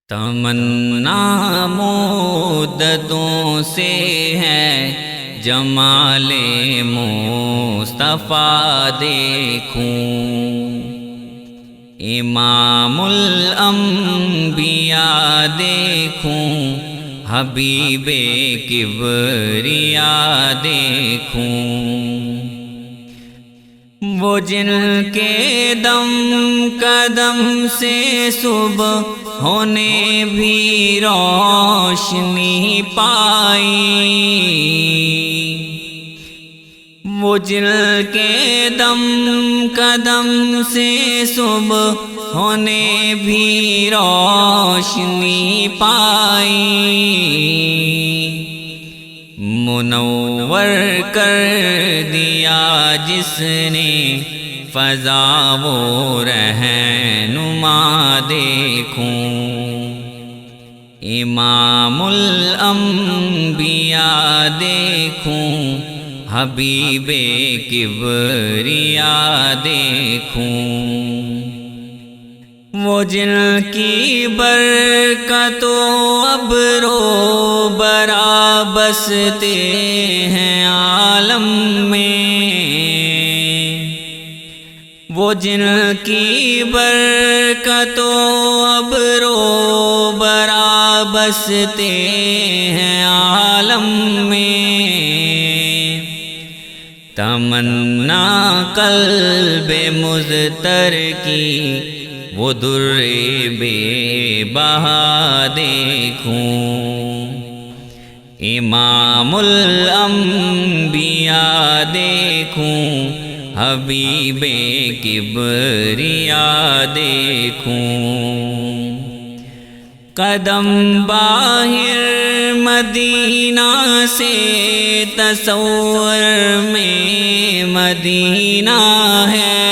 تمنا مدتوں سے ہے جمال مصطفیٰ دیکھوں، امام الانبیاء دیکھوں، حبیب کبریا دیکھوں، وہ جن کے دم قدم سے صبح ہونے بھی روشنی پائی، وہ جن کے دم قدم سے صبح ہونے بھی روشنی پائی، منور کر دیا جس نے فضا وہ رہنما دیکھوں، امام الانبیاء دیکھوں، حبیب کبریا دیکھوں، وہ جن کی برکتوں ابرو برا بستے ہیں عالم میں، وہ جن کی برکتوں ابرو برا بستے ہیں عالم میں، تمنا قلب مضطر کی وہ در بے بہا دیکھوں، امام الانبیاء دیکھوں، حبیب کبریا دیکھوں، قدم باہر مدینہ سے تصور میں مدینہ ہے،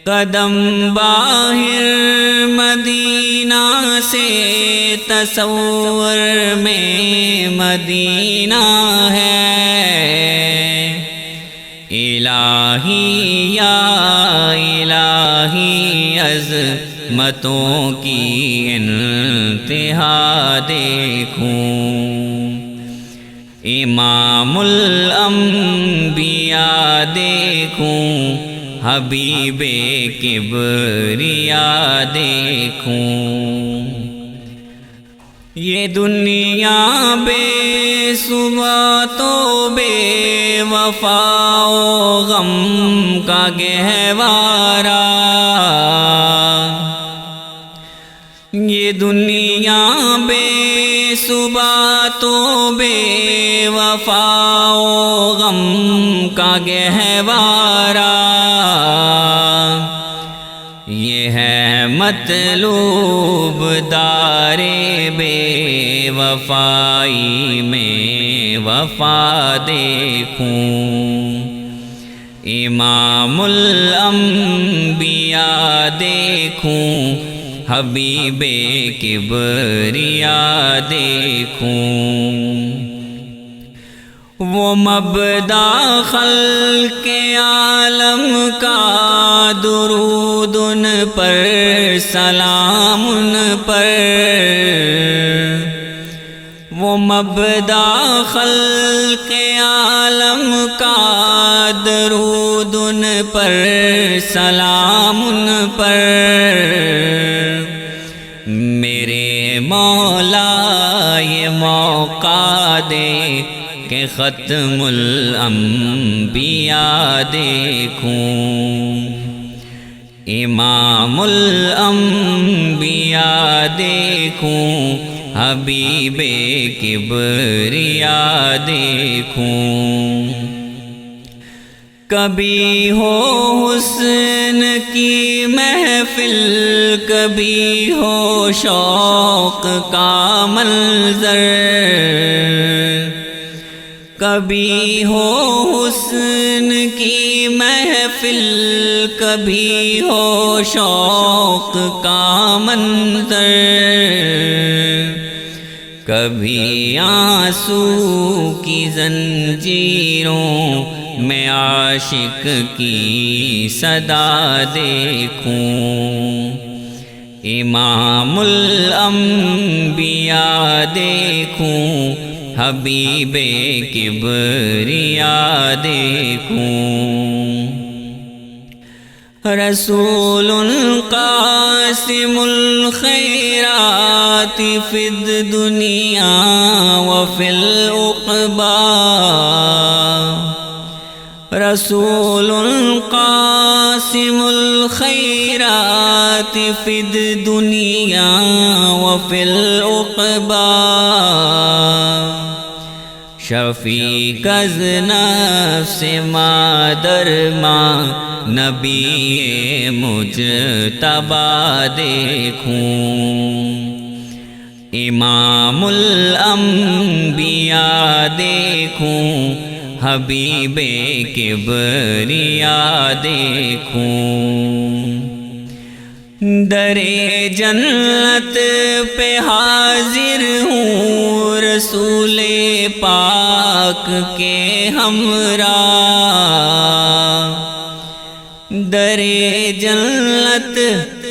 قدم باہر مدینہ سے تصور میں مدینہ ہے، الہی یا الہی عظمتوں کی انتہا دیکھوں، امام الانبیاء دیکھوں، حبیب کبریا دیکھوں، یہ دنیا بے ثبات و بے وفا و غم کا گہوارہ، یہ دنیا بے ثبات و بے وفا و غم کا گہوارہ، یہ ہے مطلوب دار بے وفائی میں وفا دیکھوں، امام الانبیاء دیکھوں، حبیب کبریا دیکھوں، وہ مبدأ خلق عالم کا درود ان پر سلام ان پر، وہ مبدأ خلق عالم کا درود ان پر سلام ان پر، میرے مولا یہ موقع دے کہ ختم الانبیاء دیکھوں، امام الانبیاء دیکھوں، حبیب کبریا دیکھوں، کبھی ہو حسن کی محفل، کبھی ہو شوق کا منظر، کبھی ہو حسن کی محفل، کبھی ہو شوق کا منظر، کبھی آنسو کی زنجیروں میں عاشق کی صدا دیکھوں، امام الانبیاء دیکھوں حبیب کبریا دیکھوں رسول قاسم الخیرات فی الدنیا وفی العقبی رسول قاسم الخیرات فی الدنیا وفی العقبی شفیق از نفس مادر ماں نبی مجتبی دیکھوں امام الانبیاء دیکھوں حبیب کبریا دیکھوں در جنت پہ حاضر ہوں رسول پاک کے ہمراہ در جنت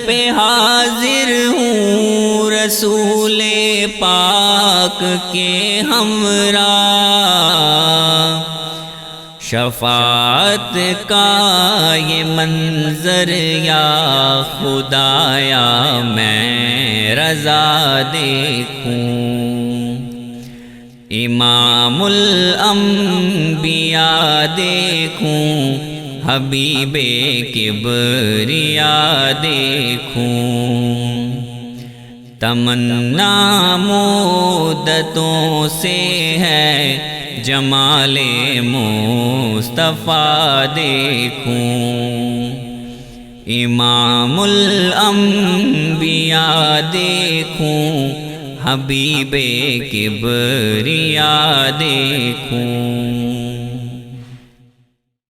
پہ حاضر ہوں رسول پاک کے ہمراہ شفاعت کا یہ منظر یا خدایا میں رضا دیکھوں امام الانبیاء دیکھوں حبیب کبریا دیکھوں تمنا مدتوں سے ہے جمال مصطفیٰ دیکھوں امام الانبیاء دیکھوں حبیب کبریا دیکھوں